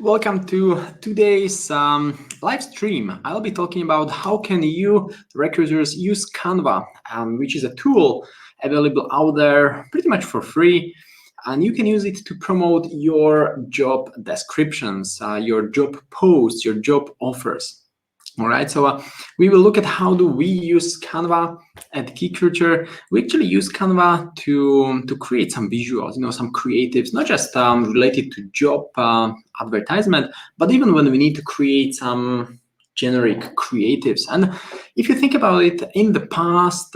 Welcome to today's live stream. I'll be talking about how can you, recruiters, use Canva, which is a tool available out there pretty much for free. And you can use it to promote your job descriptions, your job posts, your job offers. All right, so we will look at how do we use Canva at KeyCruiter. We actually use Canva to create some visuals, some creatives, not just related to job advertisement, but even when we need to create some generic creatives. And if you think about it, in the past,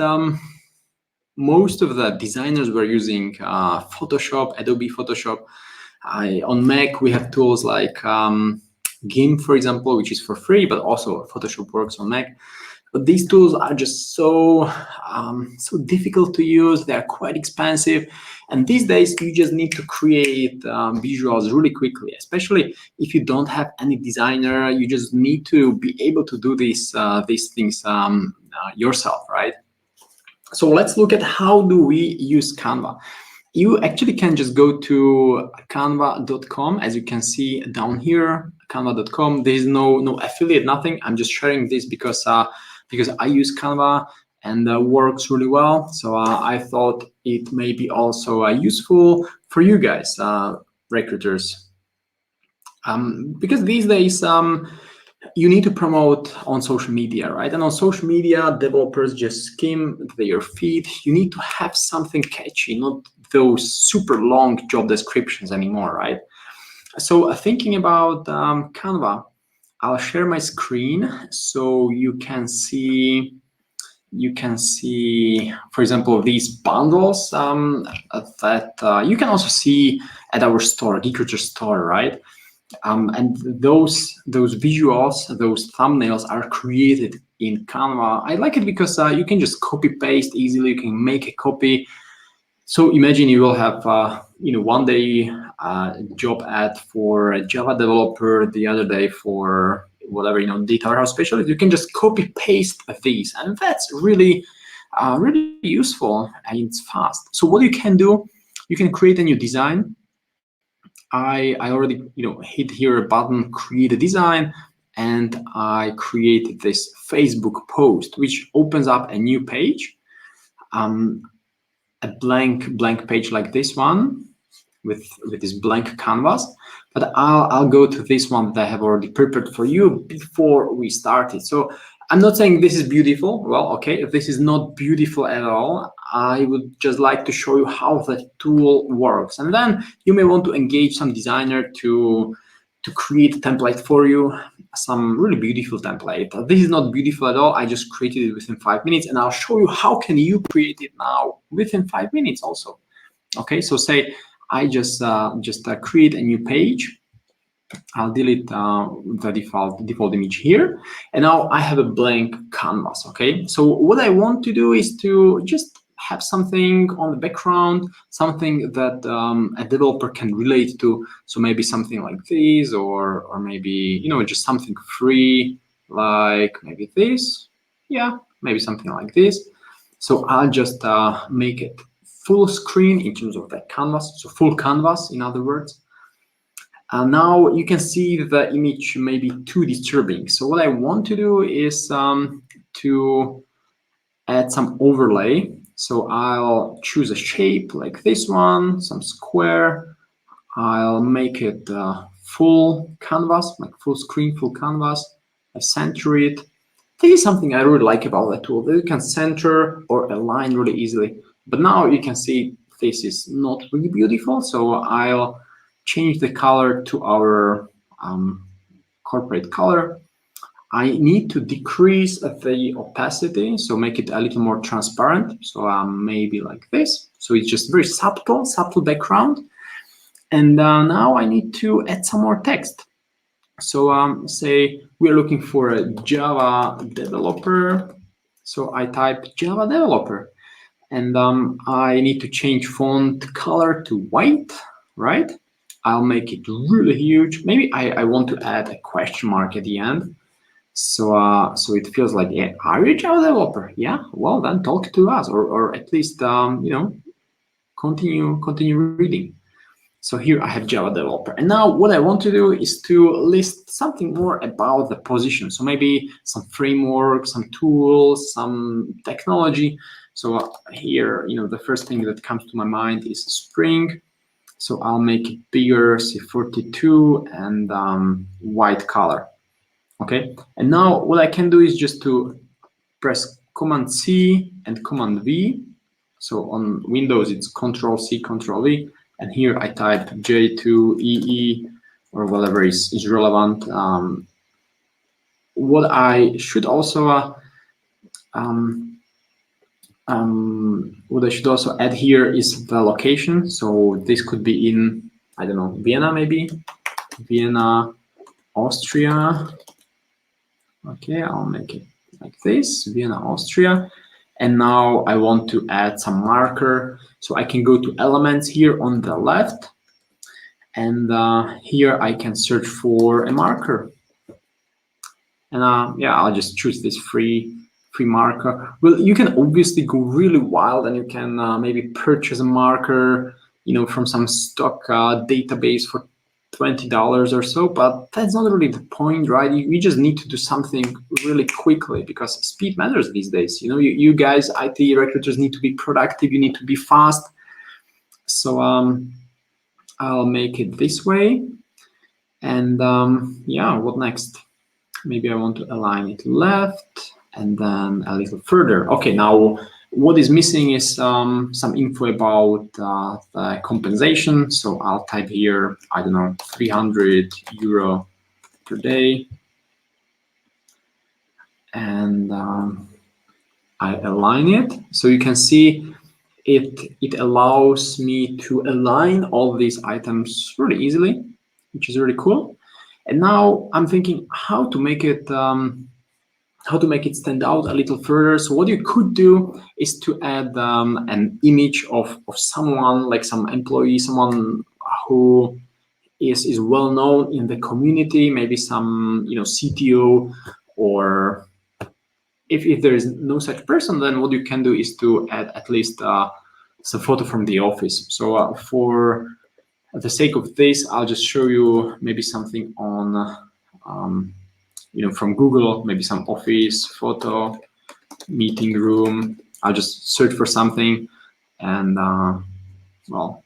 most of the designers were using Photoshop, Adobe Photoshop. On Mac, we have tools like GIMP, for example, which is for free, but also Photoshop works on Mac. But these tools are just so difficult to use. They're quite expensive. And these days, you just need to create visuals really quickly, especially if you don't have any designer. You just need to be able to do these things yourself, right? So let's look at how do we use Canva. You actually can just go to canva.com, as you can see down here, canva.com. There is no affiliate, nothing. I'm just sharing this because I use Canva and works really well. So I thought it may be also useful for you guys, recruiters, because these days you need to promote on social media, right? And on social media, developers just skim their feed. You need to have something catchy, not those super long job descriptions anymore, right? So thinking about Canva, I'll share my screen so you can see, for example, these bundles that you can also see at our store, KeyCruiter store, right? And those visuals, those thumbnails are created in Canva. I like it because you can just copy paste easily. You can make a copy. So imagine you will have one day job ad for a Java developer, the other day for whatever data warehouse specialist. You can just copy paste these, and that's really useful and it's fast. So what you can do, you can create a new design. I already hit here a button, create a design, and I created this Facebook post, which opens up a new page, a blank page like this one with this blank canvas. But I'll go to this one that I have already prepared for you before we started. So I'm not saying this is beautiful. Well, okay, if this is not beautiful at all, I would just like to show you how the tool works. And then you may want to engage some designer to create a template for you, some really beautiful template. This is not beautiful at all. I just created it within 5 minutes, and I'll show you how can you create it now within 5 minutes also. Okay, so say I just create a new page. I'll delete the default image here, and now I have a blank canvas. Okay, so what I want to do is to just have something on the background, something that a developer can relate to. So maybe something like this, or maybe just something free, like maybe this. Yeah, maybe something like this. So I'll just make it full screen in terms of that canvas, so full canvas, in other words. Now you can see the image may be too disturbing. So what I want to do is to add some overlay. So I'll choose a shape like this one, some square. I'll make it full canvas, like full screen, full canvas. I center it. This is something I really like about the tool, that you can center or align really easily. But now you can see this is not really beautiful. So I'll change the color to our corporate color. I need to decrease the opacity, so make it a little more transparent. So maybe like this. So it's just very subtle background. And now I need to add some more text. So say we're looking for a Java developer. So I type Java developer, and I need to change font color to white, right? I'll make it really huge. Maybe I want to add a question mark at the end. So it feels like, yeah, are you a Java developer? Yeah, well then talk to us, or at least continue reading. So here I have Java developer. And now what I want to do is to list something more about the position. So maybe some framework, some tools, some technology. So here, the first thing that comes to my mind is Spring. So I'll make it bigger, say 42, and white color. Okay. And now what I can do is just to press Command C and Command V. So on Windows, it's Control C, Control V. And here I type J2EE or whatever is relevant. What I should also what I should also add here is the location. So this could be in, I don't know, Vienna maybe, Vienna, Austria. Okay, I'll make it like this, Vienna, Austria. And now I want to add some marker. So I can go to elements here on the left. And here I can search for a marker. And yeah, I'll just choose this free marker. Well, you can obviously go really wild and you can maybe purchase a marker, from some stock database for $20 or so, but that's not really the point, right? You just need to do something really quickly because speed matters these days. You guys, IT recruiters, need to be productive. You need to be fast. So I'll make it this way. And yeah, what next? Maybe I want to align it left and then a little further. Okay, now what is missing is some info about the compensation. So I'll type here, I don't know, 300 euro per day. And I align it. So you can see it allows me to align all these items really easily, which is really cool. And now I'm thinking how to make it stand out a little further. So what you could do is to add an image of someone, like some employee, someone who is well known in the community, maybe some CTO, or if there is no such person, then what you can do is to add at least some photo from the office. So for the sake of this, I'll just show you maybe something on from Google, maybe some office photo, meeting room. I'll just search for something, and well,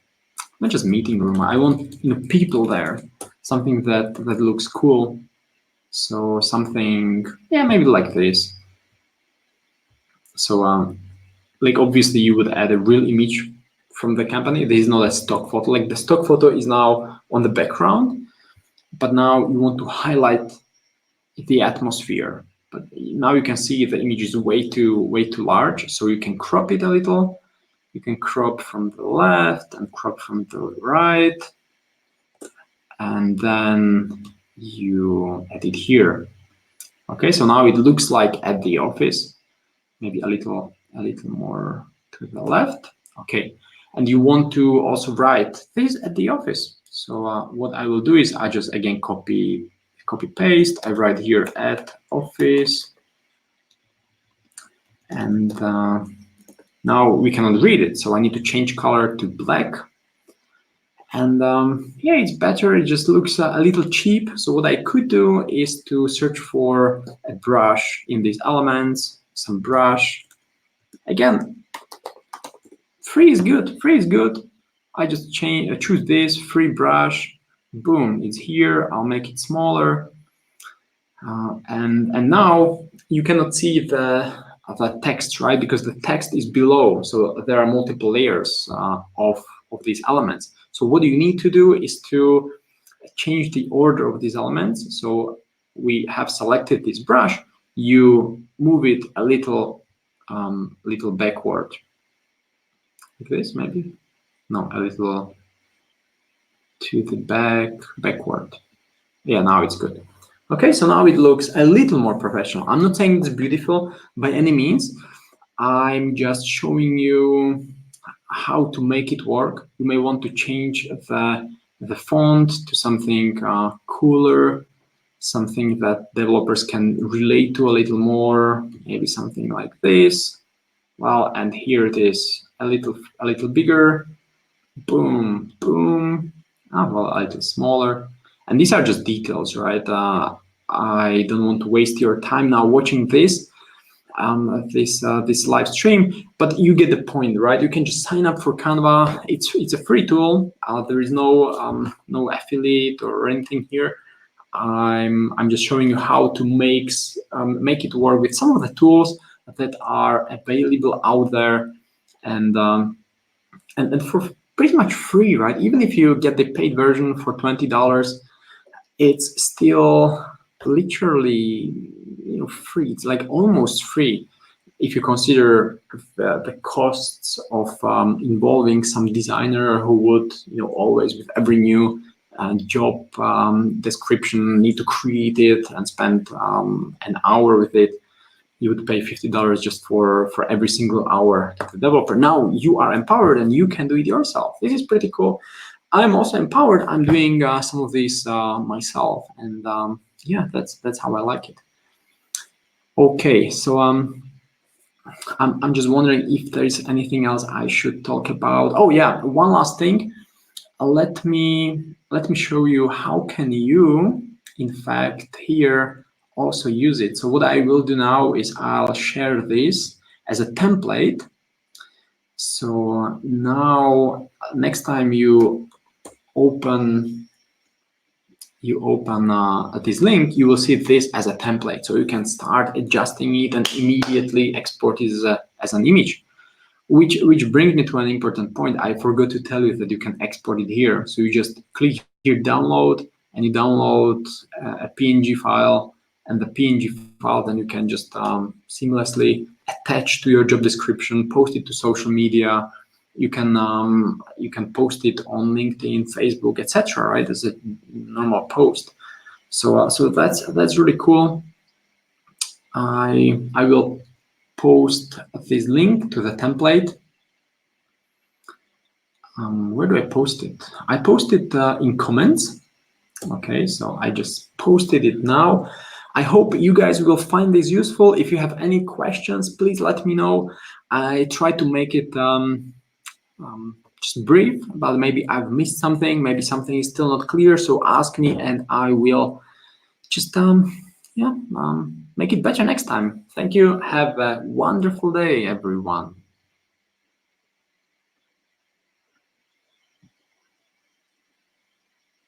not just meeting room. I want people there, something that looks cool. So something, yeah, maybe like this. So like obviously you would add a real image from the company. This is not a stock photo. Like the stock photo is now on the background, but now you want to highlight the atmosphere. But now you can see the image is way too large, so you can crop it a little. You can crop from the left and crop from the right, and then you add it here. Okay, so now it looks like at the office. Maybe a little more to the left. Okay, and you want to also write this at the office. So what I will do is I just again copy paste. I write here at office, and now we cannot read it, so I need to change color to black. And yeah, it's better. It just looks a little cheap. So what I could do is to search for a brush in these elements, some brush. Again, free is good. Free is good. I just choose this free brush. Boom, it's here. I'll make it smaller. And now you cannot see the text, right? Because the text is below. So there are multiple layers of these elements. So what you need to do is to change the order of these elements. So we have selected this brush. You move it a little backward. Like this, maybe? No, a little to the backward. Yeah, now it's good. Okay, so now it looks a little more professional. I'm not saying it's beautiful by any means. I'm just showing you how to make it work. You may want to change the font to something cooler, something that developers can relate to a little more, maybe something like this. Well, and here it is a little bigger. Boom, boom. Well, I do smaller. And these are just details, right? I don't want to waste your time now watching this live stream, but you get the point, right? You can just sign up for Canva. It's a free tool. There is no affiliate or anything here. I'm just showing you how to make it work with some of the tools that are available out there, and and for pretty much free, right? Even if you get the paid version for $20, it's still literally free. It's like almost free if you consider the costs of involving some designer who would always with every new job description need to create it and spend an hour with it. You would pay $50 just for every single hour to the developer. Now you are empowered and you can do it yourself. This is pretty cool. I'm also empowered. I'm doing some of these myself, and yeah, that's how I like it. Okay, so I'm just wondering if there is anything else I should talk about. Oh yeah, one last thing. Let me show you how can you, in fact, here also use it. So what I will do now is I'll share this as a template. So now next time you open this link, you will see this as a template. So you can start adjusting it and immediately export it as an image. Which brings me to an important point. I forgot to tell you that you can export it here. So you just click here, download, and you download a PNG file, and the PNG file then you can just seamlessly attach to your job description, post it to social media. You can post it on LinkedIn, Facebook, etc. Right, as a normal post. So that's really cool. I will post this link to the template. Where do I post it? I post it in comments. Okay, so I just posted it now. I hope you guys will find this useful. If you have any questions, please let me know. I try to make it just brief, but maybe I've missed something, maybe something is still not clear, so ask me and I will just make it better next time. Thank you. Have a wonderful day, everyone.